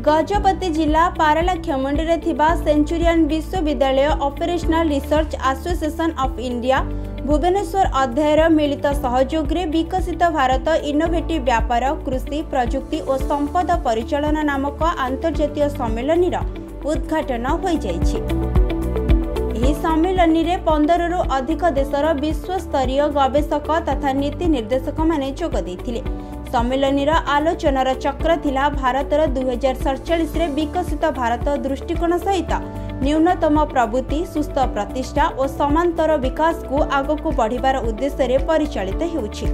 गजपति जिला पारलाखेमुंडी रे थिबा सेंचुरियन विश्वविद्यालय operational research association of India Bhubaneswar अध्यायर मिलित सहयोग रे विकसित भारत इनोवेटिव व्यापार कृषि प्रजुक्ति और संपद परिचालना नामक अंतर्जातीय सम्मेलन उद्घाटन हो जाइछि। एही सम्मेलन रे 15 रु अधिक देशर विश्वस्तरीय गवेषक तथा नीति निर्देशक माने जोग दैथिले। सम्मेलन आलोचनार चक्र थिला भारतर 2047 रे विकसित भारत दृष्टिकोण सहित न्यूनतम प्रवृत्ति सुस्थ प्रतिष्ठा और समांतर विकास को आगक बढ़िबार उद्देश्य रे परिचालित हेउछि।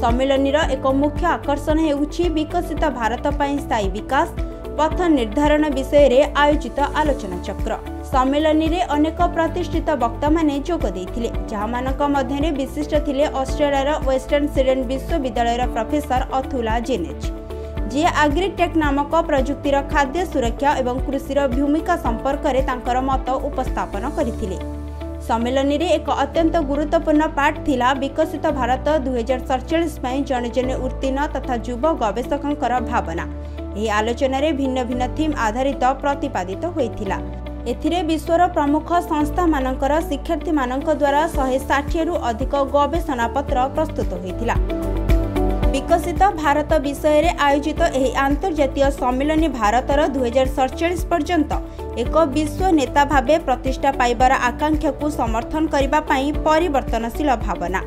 सम्मेलन एक मुख्य आकर्षण हेउछि विकसित भारत पई स्थायी विकास पथ निर्धारण विषय रे आयोजित आलोचना चक्र। सम्मेलन रे अनेक प्रतिष्ठित वक्ता माने जोग दैथिले, जहामानक मध्यरे विशिष्ट थिले ऑस्ट्रेलिया वेस्टर्न सिडनी विश्वविद्यालय प्रोफेसर अथुला जेनेज, जे एग्रीटेक नामक प्रजुक्तिर खाद्य सुरक्षा एवं कृषिर भूमिका संपर्क में तांकर मत उपस्थापन करथिले। सम्मेलन रे एक अत्यंत गुरुत्वपूर्ण पाठ थिला विकसित भारत 2047 में जन जन उत्तीर्ण तथा युव गवेषकंकर भावना। यह आलोचना रे भिन्न भिन्न थीम आधारित प्रतिपादित होइथिला। एथिरे विश्वर प्रमुख संस्था मानकर शिक्षार्थी मानक द्वारा 160 रु अधिक गवेषणा पत्र प्रस्तुत होइथिला। विकसित भारत विषय रे आयोजित एही अंतर्जातीय सम्मेलन भारतर 2047 पर्यंत एक विश्व नेता भावे प्रतिष्ठा पाइबार आकांक्षा को समर्थन करिबा पई परिवर्तनशील भावना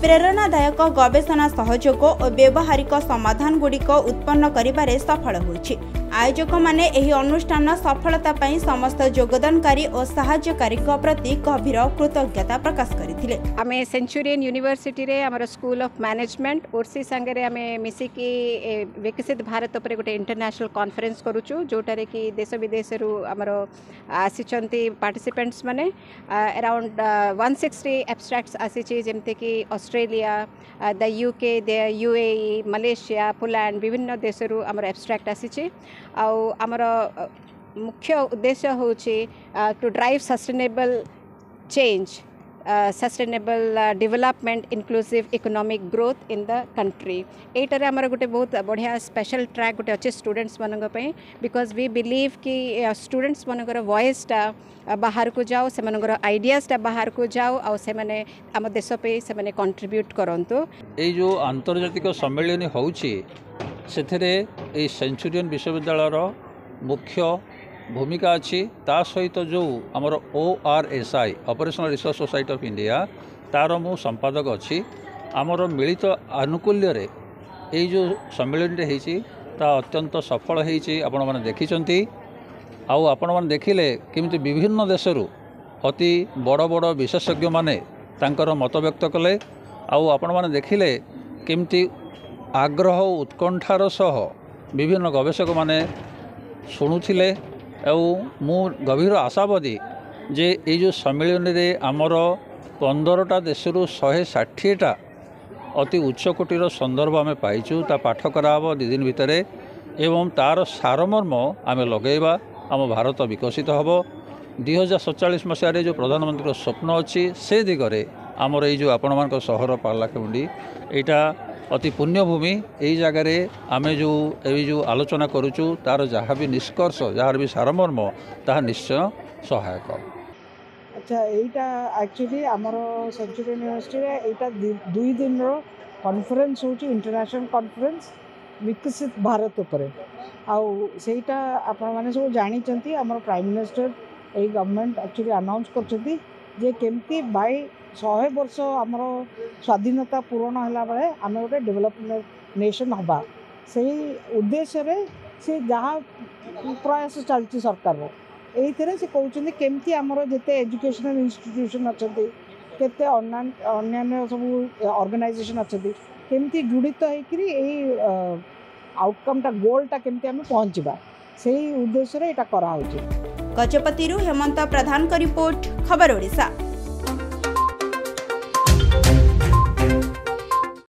प्रेरणादायक गवेषणा सहयोग और व्यवहारिक समाधान गुड़िक उत्पन्न करिबारे सफल होइछि। आयोजक माने एही अनुष्ठान सफलता पई समस्त योगदानकारी और सहायकारी प्रति गभीर कृतज्ञता प्रकाश करथिले। आमे सेंचुरियन यूनिवर्सिटी रे हमर स्कूल ऑफ मैनेजमेंट ओरसी संगे रे आमे मिसिकी विकसित भारत पर गोटे इंटरनेशनल कॉन्फ्रेंस करूछु, जोटारे कि देश विदेश रु हमर आसीचंती पार्टिसिपेंट्स माने अराउंड 160 एब्स्ट्रैक्ट्स आसीछि, जेमते कि Australia, the UK, the UAE, Malaysia, Poland विभिन्न देश रु हमर एब्स्ट्रैक्ट आसीछि। आउ हमर मुख्य उद्देश्य होछि to drive sustainable change, sustainable development, inclusive economic growth in the country. एटारे हमर गोटे बहुत बढ़िया स्पेशल ट्रैक गोटे अच्छे स्टूडेंट्स मानक पई, बिकॉज वी बिलीव कि स्टूडेंट्स मानकर वॉइसटा बाहर को जाओ, से मानकर आइडियासटा बाहर को जाओ और से माने हम देश पे से माने कंट्रीब्यूट करंतु। ए जो अंतर्जातिक सम्मेलन होउछि सेथरे ए सेंचुरियन विश्वविद्यालय मुख्य भूमिका अच्छी, ता सहित जो आमर ORSI operational research society of India तार मु संपादक अच्छी। आमर मिलित आनुकूल्य रे ए जो सम्मेलन होइछि ता अत्यंत सफल होइछि। आपण माने देखिचंती आउ आपण माने देखिले किमिति विभिन्न देशरू अति बड़ बड़ विशेषज्ञ माने तांकर मत व्यक्त कले। आउ आपण माने देखिले किमिति आग्रह उत्कंठार सह विभिन्न गवेषक माने शुणुथिले। मु गभीर आशावादी जे ये जो सम्मेलन रे आमर 15टा देशरू 160टा अति उच्च कोटीर संदर्भ आम पाइचु। ता पाठ कराब 2 दिन भितर एवं तार सारमर्म आम लगेबा। आम भारत विकसित हम 2047 मसीह जो प्रधानमंत्री स्वप्न अच्छी से दिगरे आमर ये जो आपण मान सहर पारलाखेमुंडी यहाँ अति पुण्यभूमि। यही जगार आम जो आलोचना करुचु तार जहाँ भी निष्कर्ष जार भी सारमर्म ताहा निश्चय सहायक। अच्छा, यहाँ एक्चुअली आमर सेंचुरियन यूनिवर्सिटी यहाँ 2 दिन कॉन्फ्रेंस होची, इंटरनेशनल कॉन्फ्रेंस विकसित भारत उपर। आईटा आपण मैंने सब जानी आमर प्राइम मिनिस्टर यही गवर्नमेंट एक्चुअली अनाउंस करछंती जे केमती बाय 100 वर्ष आमर स्वाधीनता पूरण होला बेले आम गोटे डेवलपमेंट नेशन हवा, से उद्देश्य रे से जहाँ प्रयास चलती सरकार ये से कहते केमती आमर जिते एजुकेशनल इंस्टीट्यूशन अच्छे केते अन्य सब ऑर्गेनाइजेशन अच्छे केमती जुड़ित होकर आउटकमटा गोलटा केमती आम पहुँचवा, से उद्देश्य रे एटा करा होची। गजपति हेमंत प्रधान का रिपोर्ट, खबर ओडिशा।